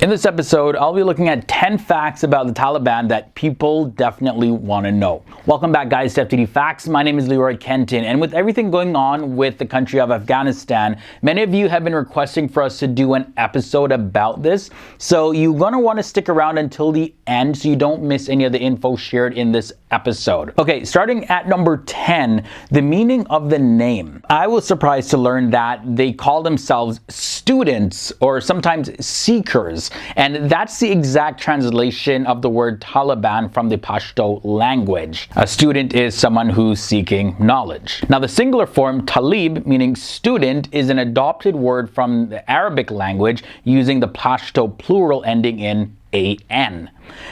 In this episode, I'll be looking at 10 facts about the Taliban that people definitely want to know. Welcome back, guys, to FTD Facts. My name is Leroy Kenton, and with everything going on with the country of Afghanistan, many of you have been requesting for us to do an episode about this. So you're going to want to stick around until the end so you don't miss any of the info shared in this episode. Okay, starting at number 10, the meaning of the name. I was surprised to learn that they call themselves students or sometimes seekers. And that's the exact translation of the word Taliban from the Pashto language. A student is someone who's seeking knowledge. Now, the singular form talib, meaning student, is an adopted word from the Arabic language using the Pashto plural ending in an.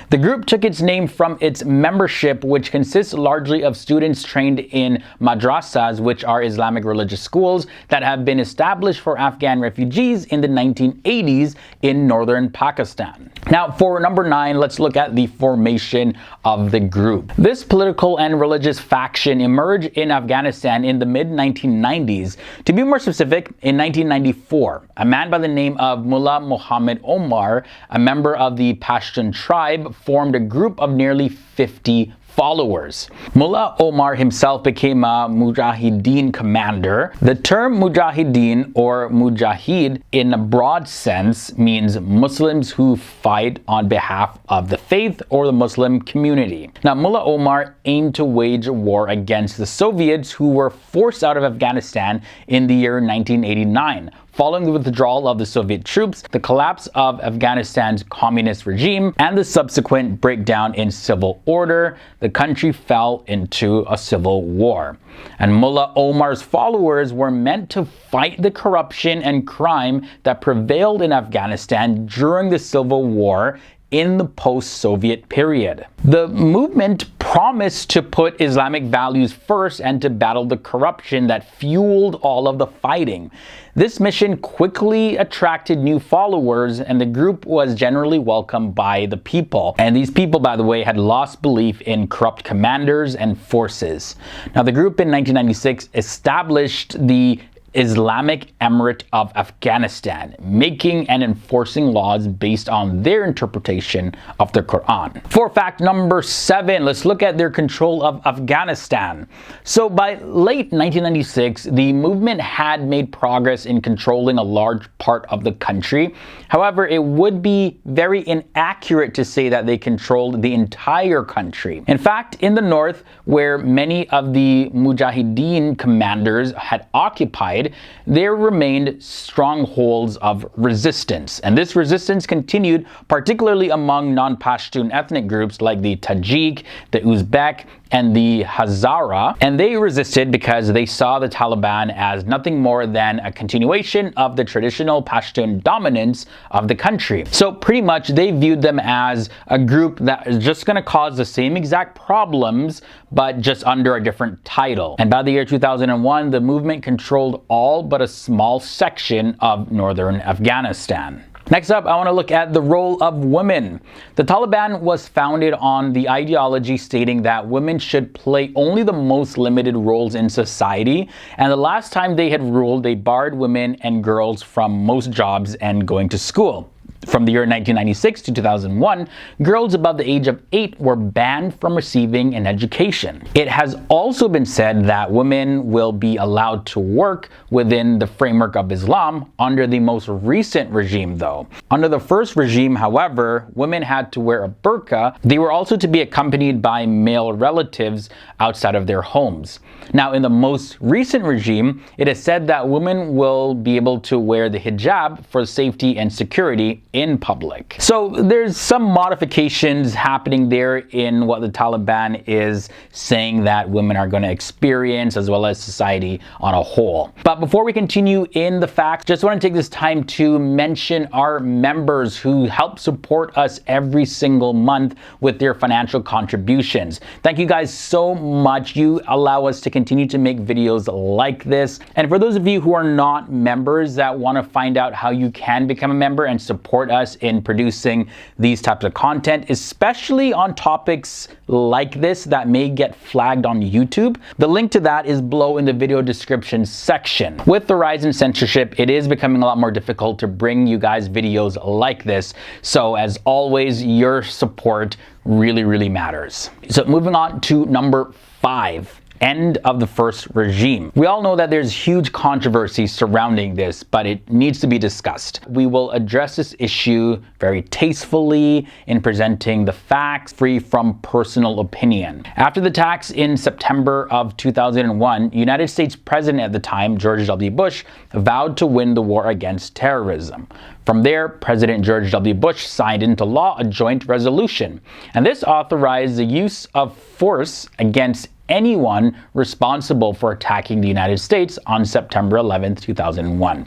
The group took its name from its membership, which consists largely of students trained in madrasas, which are Islamic religious schools that have been established for Afghan refugees in the 1980s in northern Pakistan. Now, for number 9, let's look at the formation of the group. This political and religious faction emerged in Afghanistan in the mid-1990s. To be more specific, in 1994, a man by the name of Mullah Muhammad Omar, a member of the Pashtun tribe, formed a group of nearly 50 followers. Mullah Omar himself became a Mujahideen commander. The term Mujahideen or Mujahid in a broad sense means Muslims who fight on behalf of the faith or the Muslim community. Now, Mullah Omar aimed to wage a war against the Soviets who were forced out of Afghanistan in the year 1989. Following the withdrawal of the Soviet troops, the collapse of Afghanistan's communist regime, and the subsequent breakdown in civil order, the country fell into a civil war. And Mullah Omar's followers were meant to fight the corruption and crime that prevailed in Afghanistan during the civil war in the post-Soviet period. The movement promised to put Islamic values first and to battle the corruption that fueled all of the fighting. This mission quickly attracted new followers, and the group was generally welcomed by the people. And these people, by the way, had lost belief in corrupt commanders and forces. Now, the group in 1996 established the Islamic Emirate of Afghanistan, making and enforcing laws based on their interpretation of the Quran. For fact number 7, let's look at their control of Afghanistan. So by late 1996, the movement had made progress in controlling a large part of the country. However, it would be very inaccurate to say that they controlled the entire country. In fact, in the north, where many of the Mujahideen commanders had occupied, there remained strongholds of resistance. And this resistance continued particularly among non-Pashtun ethnic groups like the Tajik, the Uzbek, and the Hazara. And they resisted because they saw the Taliban as nothing more than a continuation of the traditional Pashtun dominance of the country. So pretty much they viewed them as a group that is just going to cause the same exact problems, but just under a different title. And by the year 2001, the movement controlled all but a small section of northern Afghanistan. Next up, I want to look at the role of women. The Taliban was founded on the ideology stating that women should play only the most limited roles in society, and the last time they had ruled, they barred women and girls from most jobs and going to school. From the year 1996 to 2001, girls above the age of 8 were banned from receiving an education. It has also been said that women will be allowed to work within the framework of Islam under the most recent regime, though. Under the first regime, however, women had to wear a burqa. They were also to be accompanied by male relatives outside of their homes. Now, in the most recent regime, it is said that women will be able to wear the hijab for safety and security in public. So there's some modifications happening there in what the Taliban is saying that women are going to experience, as well as society on a whole. But before we continue in the facts, just want to take this time to mention our members who help support us every single month with their financial contributions. Thank you guys so much. You allow us to continue to make videos like this. And for those of you who are not members that want to find out how you can become a member and support support us in producing these types of content, especially on topics like this that may get flagged on YouTube. The link to that is below in the video description section. With the rise in censorship, it is becoming a lot more difficult to bring you guys videos like this. So as always, your support really matters. So moving on to number 5. End of the first regime. We all know that there's huge controversy surrounding this, but it needs to be discussed. We will address this issue very tastefully in presenting the facts, free from personal opinion. After the attacks in September of 2001, United States President at the time, George W. Bush, vowed to win the war against terrorism. From there, President George W. Bush signed into law a joint resolution, and this authorized the use of force against anyone responsible for attacking the United States on September 11, 2001.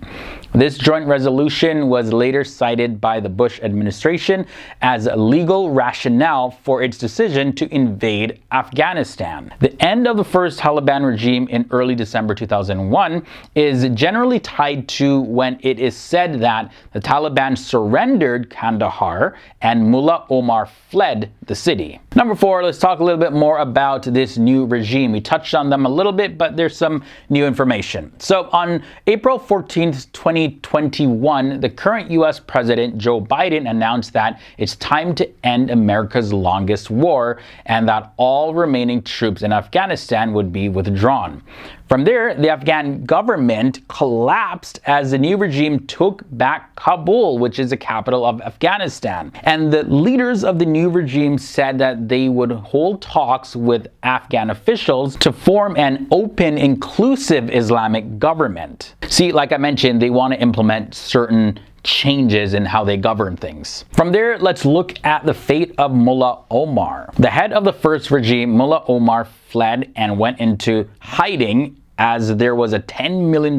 This joint resolution was later cited by the Bush administration as a legal rationale for its decision to invade Afghanistan. The end of the first Taliban regime in early December 2001 is generally tied to when it is said that the Taliban surrendered Kandahar and Mullah Omar fled the city. Number 4, let's talk a little bit more about this new regime. We touched on them a little bit, but there's some new information. So on April 14th, 2021, the current US President Joe Biden announced that it's time to end America's longest war and that all remaining troops in Afghanistan would be withdrawn. From there, the Afghan government collapsed as the new regime took back Kabul, which is the capital of Afghanistan. And the leaders of the new regime said that they would hold talks with Afghan officials to form an open, inclusive Islamic government. See, like I mentioned, they want to implement certain changes in how they govern things. From there, let's look at the fate of Mullah Omar. The head of the first regime, Mullah Omar, fled and went into hiding as there was a $10 million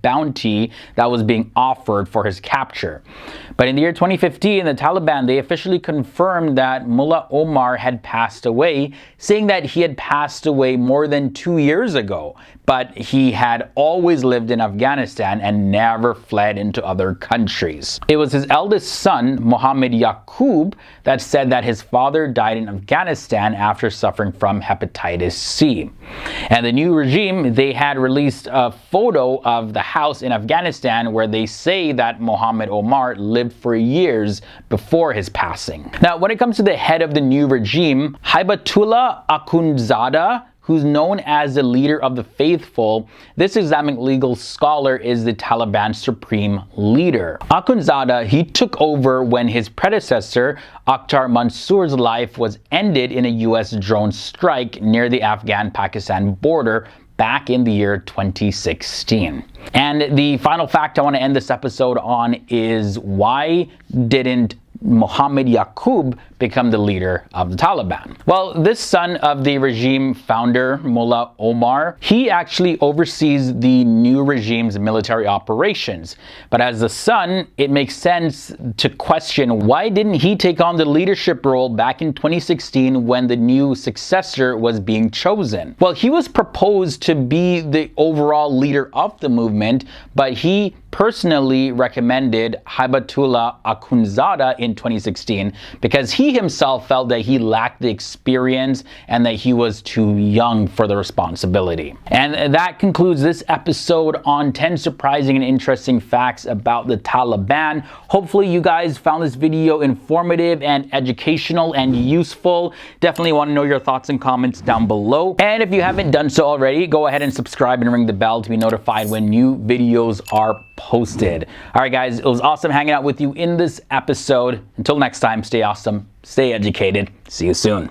bounty that was being offered for his capture. But in the year 2015, the Taliban, they officially confirmed that Mullah Omar had passed away, saying that he had passed away more than 2 years ago, but he had always lived in Afghanistan and never fled into other countries. It was his eldest son, Mohammed Yaqub, that said that his father died in Afghanistan after suffering from hepatitis C. And the new regime, they had released a photo of the house in Afghanistan where they say that Mohammed Omar lived for years before his passing. Now, when it comes to the head of the new regime, Hibatullah Akhundzada, who's known as the leader of the faithful, this Islamic legal scholar is the Taliban's supreme leader. Akhundzada, he took over when his predecessor, Akhtar Mansour's life was ended in a US drone strike near the Afghan-Pakistan border back in the year 2016. And the final fact I want to end this episode on is, why didn't Mohammed Yaqub become the leader of the Taliban? Well, this son of the regime founder, Mullah Omar, he actually oversees the new regime's military operations. But as the son, it makes sense to question, why didn't he take on the leadership role back in 2016 when the new successor was being chosen? Well, he was proposed to be the overall leader of the movement, but he personally recommended Hibatullah Akhundzada in 2016 because he himself felt that he lacked the experience and that he was too young for the responsibility. And that concludes this episode on 10 surprising and interesting facts about the Taliban. Hopefully you guys found this video informative and educational and useful. Definitely want to know your thoughts and comments down below. And if you haven't done so already, go ahead and subscribe and ring the bell to be notified when new videos are posted. All right, guys, it was awesome hanging out with you in this episode. Until next time, stay awesome, stay educated. See you soon.